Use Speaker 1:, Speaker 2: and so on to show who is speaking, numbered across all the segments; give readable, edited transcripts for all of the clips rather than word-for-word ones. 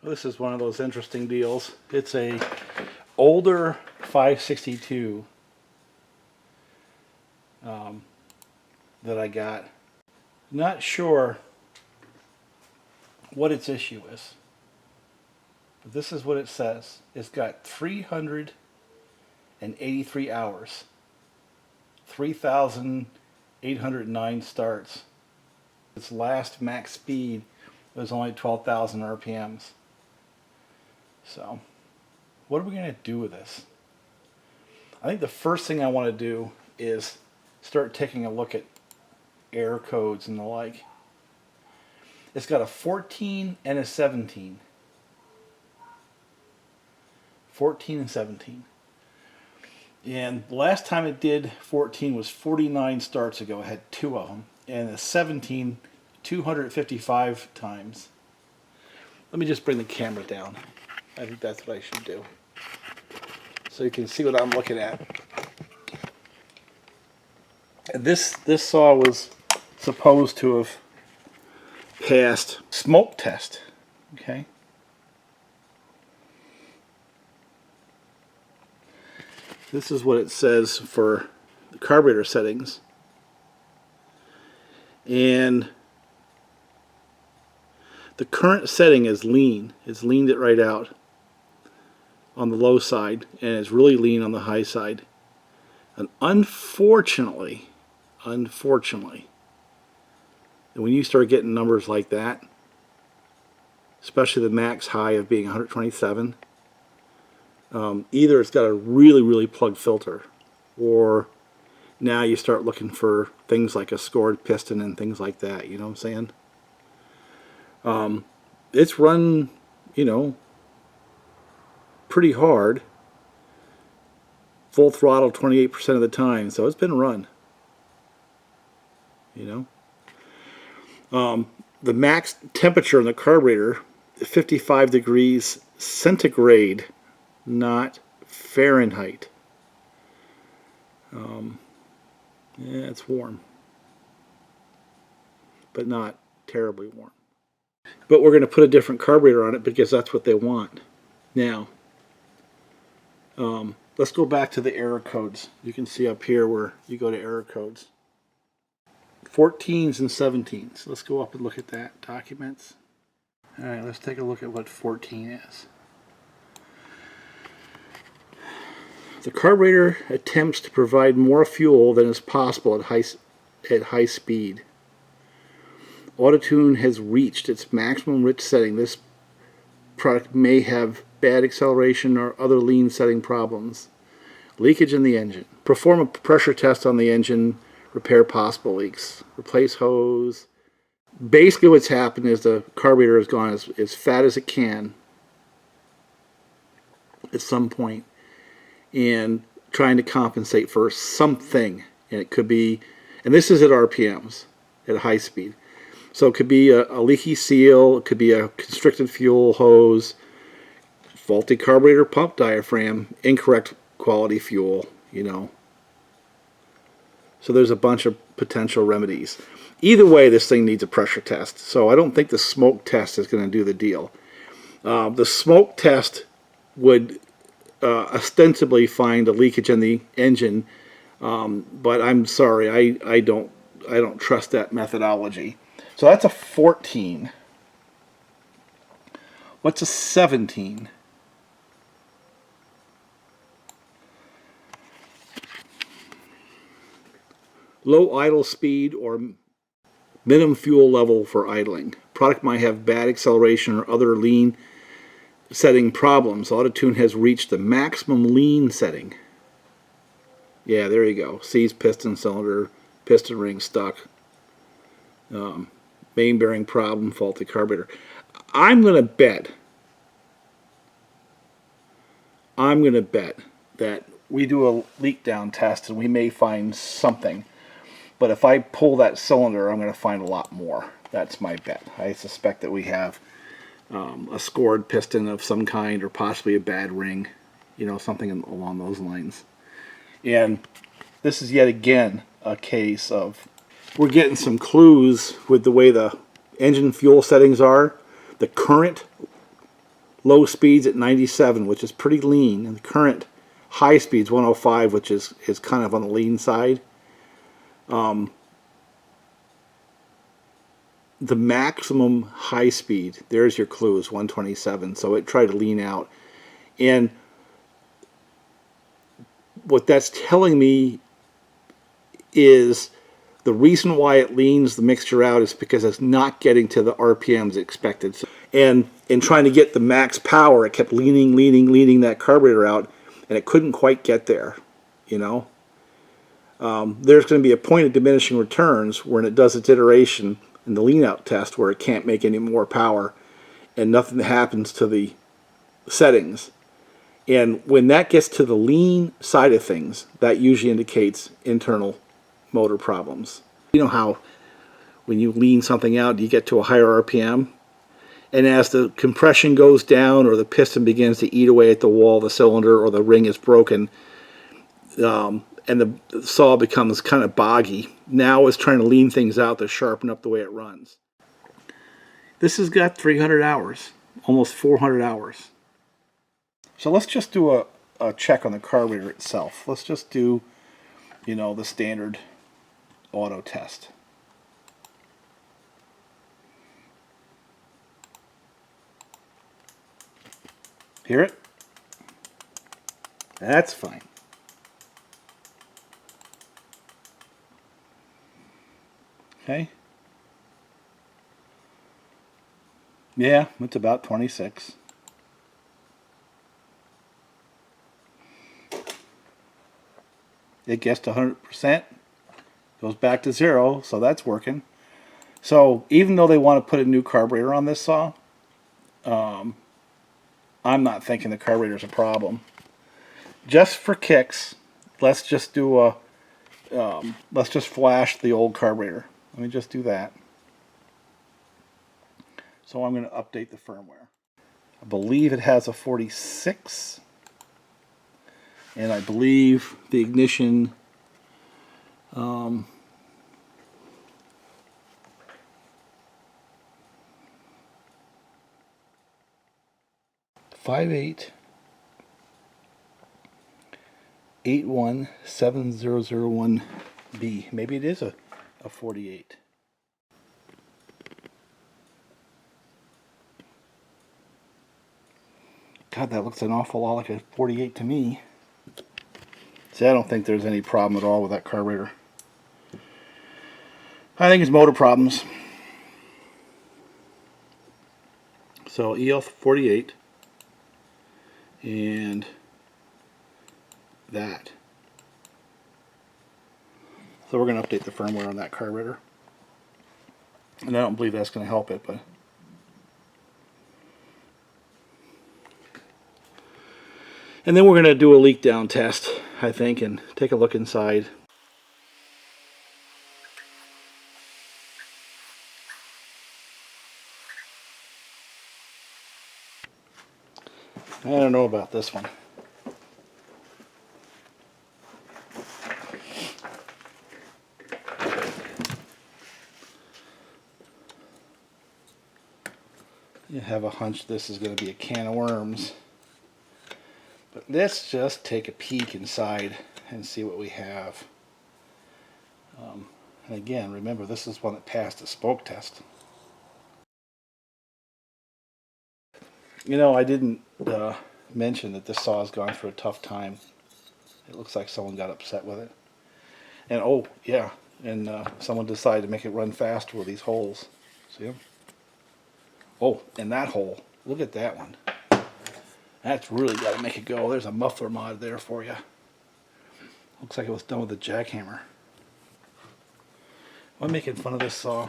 Speaker 1: This is one of those interesting deals. It's a older 562 that I got. Not sure what its issue is, but this is what it says. It's got 383 hours, 3,809 starts. Its last max speed was only 12,000 RPMs. So, what are we going to do with this? I think the first thing I want to do is start taking a look at error codes and the like. It's got a 14 and a 17. 14 and 17. And the last time it did 14 was 49 starts ago. It had 2 of them. And the 17, 255 times. Let me just bring the camera down. I think that's what I should do, so you can see what I'm looking at. And this saw was supposed to have passed smoke test. Okay. This is what it says for the carburetor settings. And the current setting is lean. It's leaned it right out on the low side, and it's really lean on the high side. And unfortunately, when you start getting numbers like that, especially the max high of being 127, either it's got a really plugged filter, or now you start looking for things like a scored piston and things like that. You know what I'm saying? It's run, you know, pretty hard, full throttle 28% of the time, so it's been run, you know. The max temperature in the carburetor, 55 degrees centigrade, not Fahrenheit. Yeah, it's warm, but not terribly warm. But we're going to put a different carburetor on it because that's what they want. Now, let's go back to the error codes. You can see up here where you go to error codes. 14s and 17s. Let's go up and look at that. Documents. Alright, let's take a look at what 14 is. The carburetor attempts to provide more fuel than is possible at high speed. Autotune has reached its maximum rich setting. This product may have bad acceleration or other lean setting problems. Leakage in the engine. Perform a pressure test on the engine. Repair possible leaks. Replace hose. Basically what's happened is the carburetor has gone as fat as it can at some point, and trying to compensate for something. And it could be, and this is at RPMs, at high speed. So it could be a leaky seal, it could be a constricted fuel hose, faulty carburetor pump diaphragm, incorrect quality fuel, you know. So there's a bunch of potential remedies. Either way, this thing needs a pressure test. So I don't think the smoke test is going to do the deal. The smoke test would ostensibly find a leakage in the engine, but I'm sorry, I don't trust that methodology. So that's a 14. What's a 17? Low idle speed or minimum fuel level for idling. Product might have bad acceleration or other lean setting problems. Autotune has reached the maximum lean setting. Yeah, there you go. Seized piston cylinder, piston ring stuck. Main bearing problem, faulty carburetor. I'm going to bet that we do a leak down test and we may find something. But if I pull that cylinder, I'm going to find a lot more. That's my bet. I suspect that we have a scored piston of some kind, or possibly a bad ring, you know, something along those lines. And this is yet again a case of, we're getting some clues with the way the engine fuel settings are. The current low speeds at 97, which is pretty lean, and the current high speeds 105, which is kind of on the lean side. The maximum high speed, there's your clue, is 127, so it tried to lean out. And what that's telling me is the reason why it leans the mixture out is because it's not getting to the RPMs expected. And in trying to get the max power, it kept leaning that carburetor out, and it couldn't quite get there, you know. There's going to be a point of diminishing returns when it does its iteration in the lean out test where it can't make any more power and nothing happens to the settings. And when that gets to the lean side of things, that usually indicates internal motor problems. You know how when you lean something out, you get to a higher RPM, and as the compression goes down or the piston begins to eat away at the wall of the cylinder or the ring is broken, and the saw becomes kind of boggy. Now it's trying to lean things out to sharpen up the way it runs. This has got 300 hours, almost 400 hours. So let's just do a check on the carburetor itself. Let's just do, you know, the standard auto test. Hear it? That's fine. Okay. Yeah, it's about 26. It gets to 100%, goes back to 0, so that's working. So even though they want to put a new carburetor on this saw, I'm not thinking the carburetor's a problem. Just for kicks, let's just do let's just flash the old carburetor. Let me just do that. So I'm going to update the firmware. I believe it has a 46, and I believe the ignition 581701B. Maybe it is a 48. God, that looks an awful lot like a 48 to me. See, I don't think there's any problem at all with that carburetor. I think it's motor problems. So EL48 and that. So we're going to update the firmware on that carburetor. And I don't believe that's going to help it, but and then we're going to do a leak down test, I think, and take a look inside. I don't know about this one. You have a hunch this is going to be a can of worms. But let's just take a peek inside and see what we have. And again, remember, this is one that passed the spoke test. You know, I didn't mention that this saw has gone through a tough time. It looks like someone got upset with it. And oh, yeah, and someone decided to make it run faster with these holes. See them? Oh, and that hole. Look at that one. That's really got to make it go. There's a muffler mod there for you. Looks like it was done with a jackhammer. I'm making fun of this saw.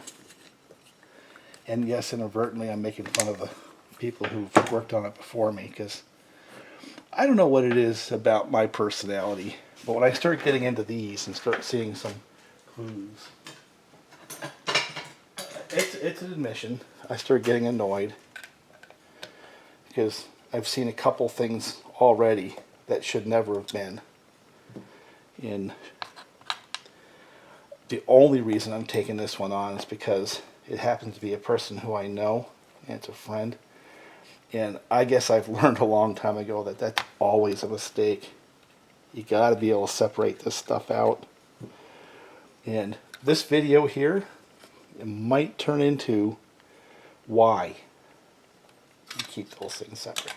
Speaker 1: And yes, inadvertently, I'm making fun of the people who've worked on it before me, because I don't know what it is about my personality, but when I start getting into these and start seeing some clues, it's an admission, I start getting annoyed, because I've seen a couple things already that should never have been. And the only reason I'm taking this one on is because it happens to be a person who I know, and it's a friend, And I guess I've learned a long time ago that that's always a mistake. You got to be able to separate this stuff out. And this video here, it might turn into why you keep those things separate.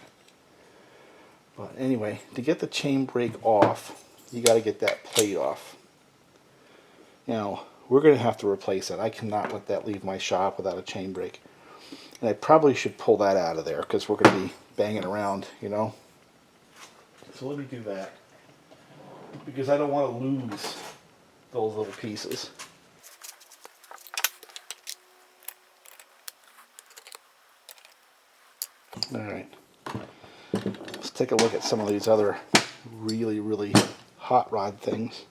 Speaker 1: But anyway, to get the chain brake off, you got to get that plate off. Now, we're going to have to replace it. I cannot let that leave my shop without a chain brake. And I probably should pull that out of there because we're going to be banging around, you know. So let me do that. Because I don't want to lose those little pieces. Alright. Let's take a look at some of these other really, really hot rod things.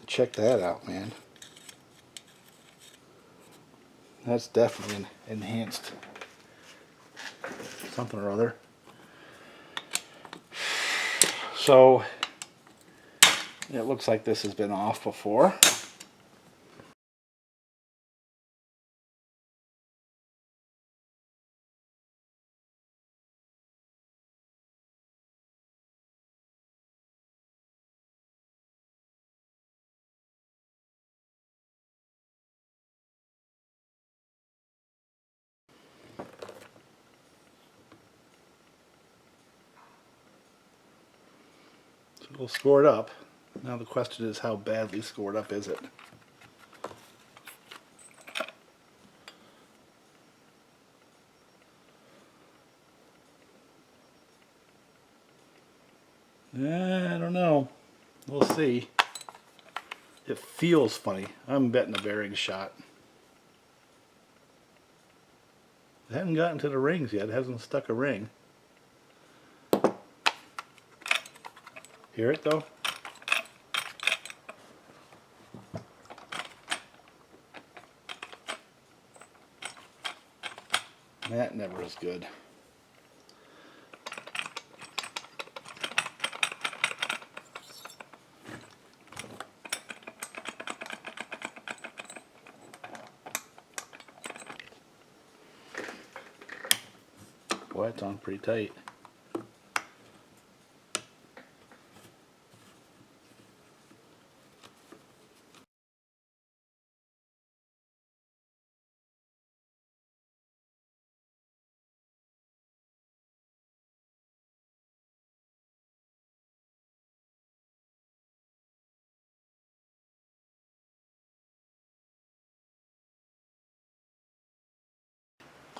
Speaker 1: Check that out, man. That's definitely an enhanced something or other. So it looks like this has been off before. We'll score it up. Now the question is, how badly scored up is it? I don't know. We'll see. It feels funny. I'm betting a bearing shot. It hasn't gotten to the rings yet. It hasn't stuck a ring. Hear it though? That never is good. Boy, it's on pretty tight.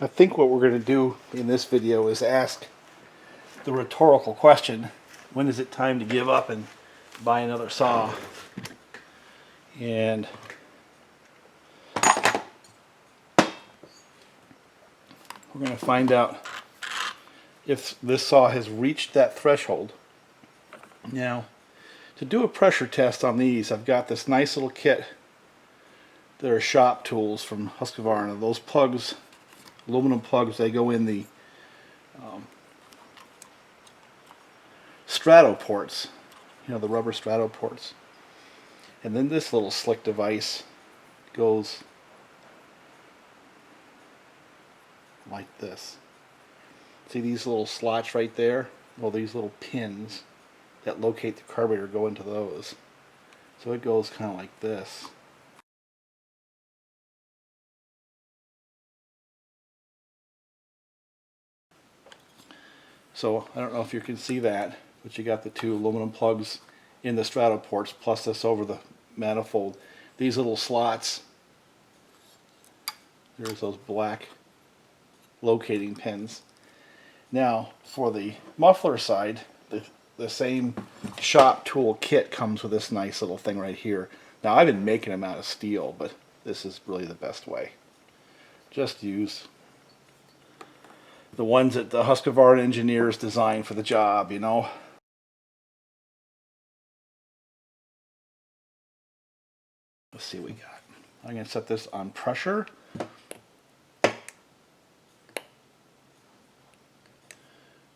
Speaker 1: I think what we're going to do in this video is ask the rhetorical question, when is it time to give up and buy another saw? And we're going to find out if this saw has reached that threshold. Now, to do a pressure test on these, I've got this nice little kit. They're shop tools from Husqvarna. Those plugs, aluminum plugs, they go in the strato ports, you know, the rubber strato ports. And then this little slick device goes like this. See these little slots right there? Well, these little pins that locate the carburetor go into those. So it goes kind of like this. So I don't know if you can see that, but you got the two aluminum plugs in the strato ports plus this over the manifold. These little slots, there's those black locating pins. Now for the muffler side, the same shop tool kit comes with this nice little thing right here. Now I've been making them out of steel, but this is really the best way. Just use the ones that the Husqvarna engineers designed for the job, you know. Let's see what we got. I'm going to set this on pressure.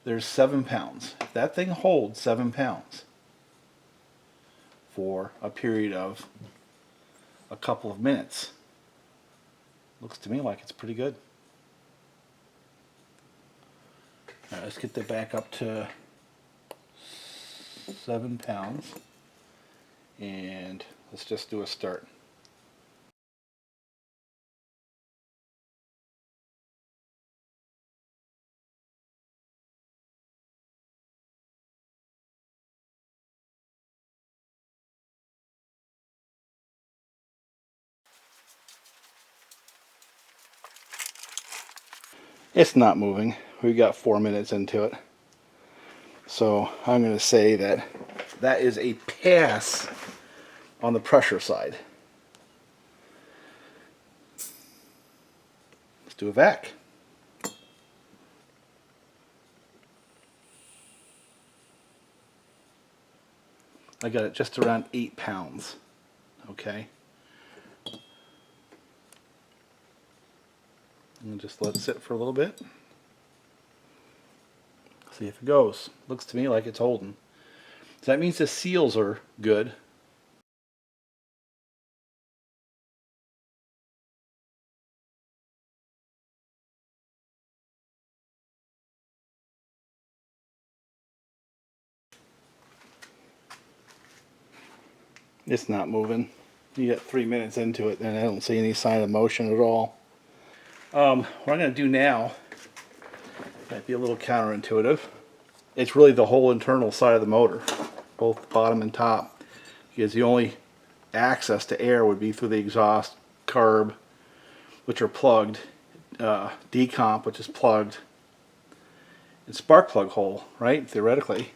Speaker 1: There's 7 pounds. If that thing holds 7 pounds for a period of a couple of minutes. Looks to me like it's pretty good. All right, let's get that back up to 7 pounds, and let's just do a start. It's not moving. We got 4 minutes into it. So I'm going to say that that is a pass on the pressure side. Let's do a VAC. I got it just around 8 pounds. Okay. And just let it sit for a little bit. See if it goes. Looks to me like it's holding. So that means the seals are good. It's not moving. You get 3 minutes into it and I don't see any sign of motion at all. What I'm going to do now might be a little counterintuitive. It's really the whole internal side of the motor, both bottom and top, because the only access to air would be through the exhaust, carb, which are plugged, decomp, which is plugged, and spark plug hole, right, theoretically.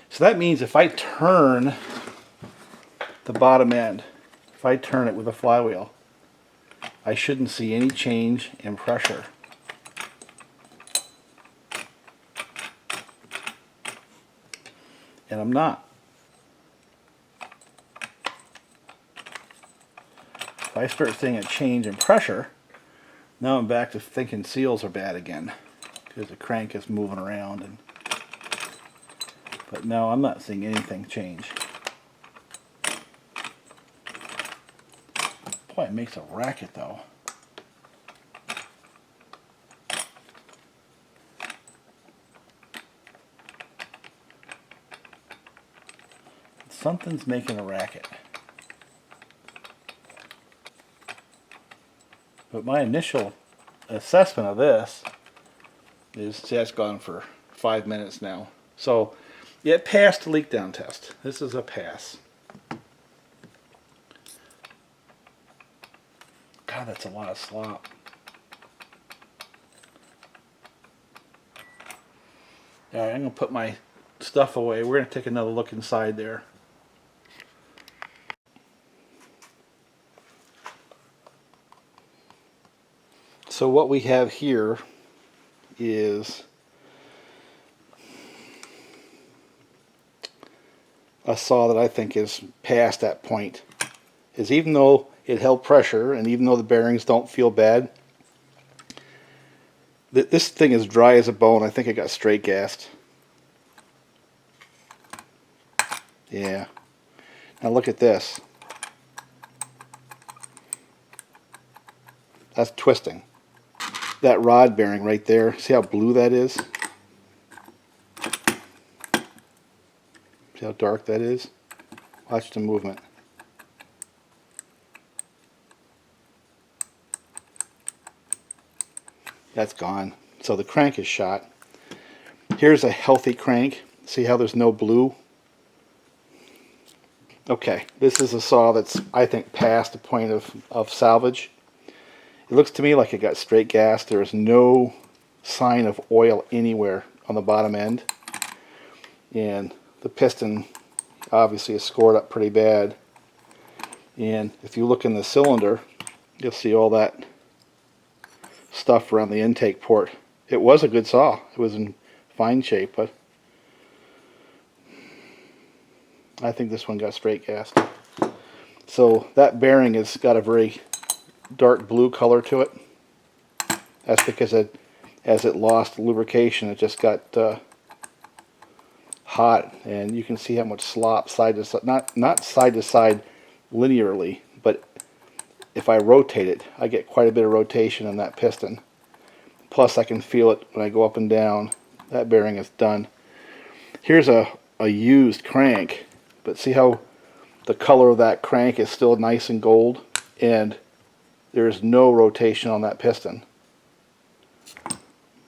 Speaker 1: So that means if I turn the bottom end, if I turn it with a flywheel, I shouldn't see any change in pressure. And I'm not. If I start seeing a change in pressure, now I'm back to thinking seals are bad again, because the crank is moving around. But no, I'm not seeing anything change. Boy, it makes a racket though. Something's making a racket. But my initial assessment of this is, see, that's gone for 5 minutes now. So it passed the leak down test. This is a pass. God, that's a lot of slop. Alright, I'm going to put my stuff away. We're going to take another look inside there. So what we have here is a saw that I think is past that point. Is even though it held pressure and even though the bearings don't feel bad, this thing is dry as a bone. I think it got straight gassed. Yeah. Now look at this. That's twisting. That rod bearing right there, see how blue that is? See how dark that is? Watch the movement. That's gone. So the crank is shot. Here's a healthy crank. See how there's no blue? Okay, this is a saw that's, I think, past the point of salvage. It looks to me like it got straight gas. There is no sign of oil anywhere on the bottom end. And the piston obviously is scored up pretty bad. And if you look in the cylinder, you'll see all that stuff around the intake port. It was a good saw. It was in fine shape, but I think this one got straight gassed. So that bearing has got a very dark blue color to it. That's because as it lost lubrication, it just got hot, and you can see how much slop side to side, not side to side linearly, but if I rotate it, I get quite a bit of rotation in that piston. Plus I can feel it when I go up and down. That bearing is done. Here's a used crank, but see how the color of that crank is still nice and gold, and there's no rotation on that piston.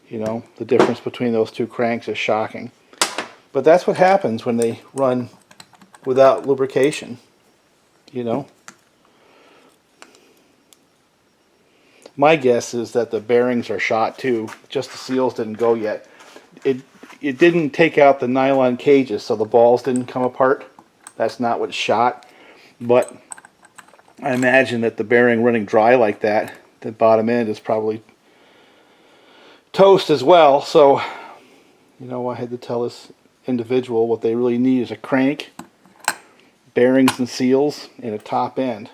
Speaker 1: You know, the difference between those two cranks is shocking. But that's what happens when they run without lubrication, you know. My guess is that the bearings are shot too, just the seals didn't go yet. It didn't take out the nylon cages, so the balls didn't come apart. That's not what shot. But I imagine that the bearing running dry like that, the bottom end is probably toast as well. So, you know, I had to tell this individual what they really need is a crank, bearings and seals, and a top end.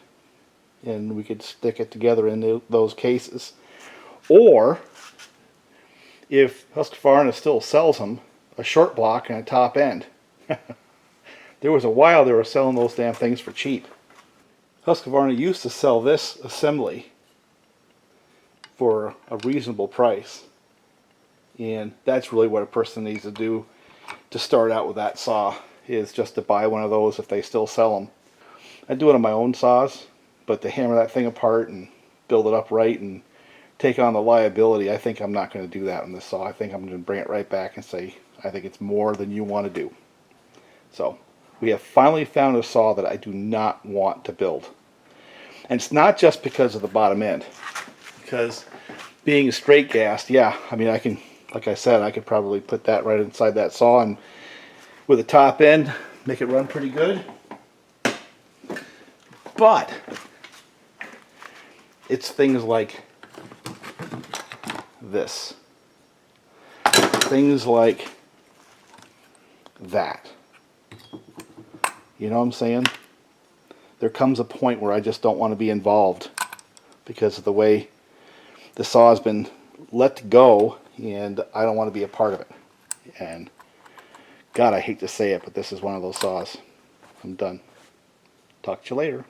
Speaker 1: And we could stick it together in those cases. Or, if Husqvarna still sells them, a short block and a top end. There was a while they were selling those damn things for cheap. Husqvarna used to sell this assembly for a reasonable price. And that's really what a person needs to do to start out with that saw, is just to buy one of those if they still sell them. I do it on my own saws, but to hammer that thing apart and build it up right and take on the liability, I think I'm not going to do that on this saw. I think I'm going to bring it right back and say, I think it's more than you want to do. So, we have finally found a saw that I do not want to build. And it's not just because of the bottom end. Because being straight gassed, yeah, I mean, I can, like I said, I could probably put that right inside that saw and with a top end, make it run pretty good. But it's things like this. Things like that. You know what I'm saying? There comes a point where I just don't want to be involved because of the way the saw has been let go, and I don't want to be a part of it. And God, I hate to say it, but this is one of those saws. I'm done. Talk to you later.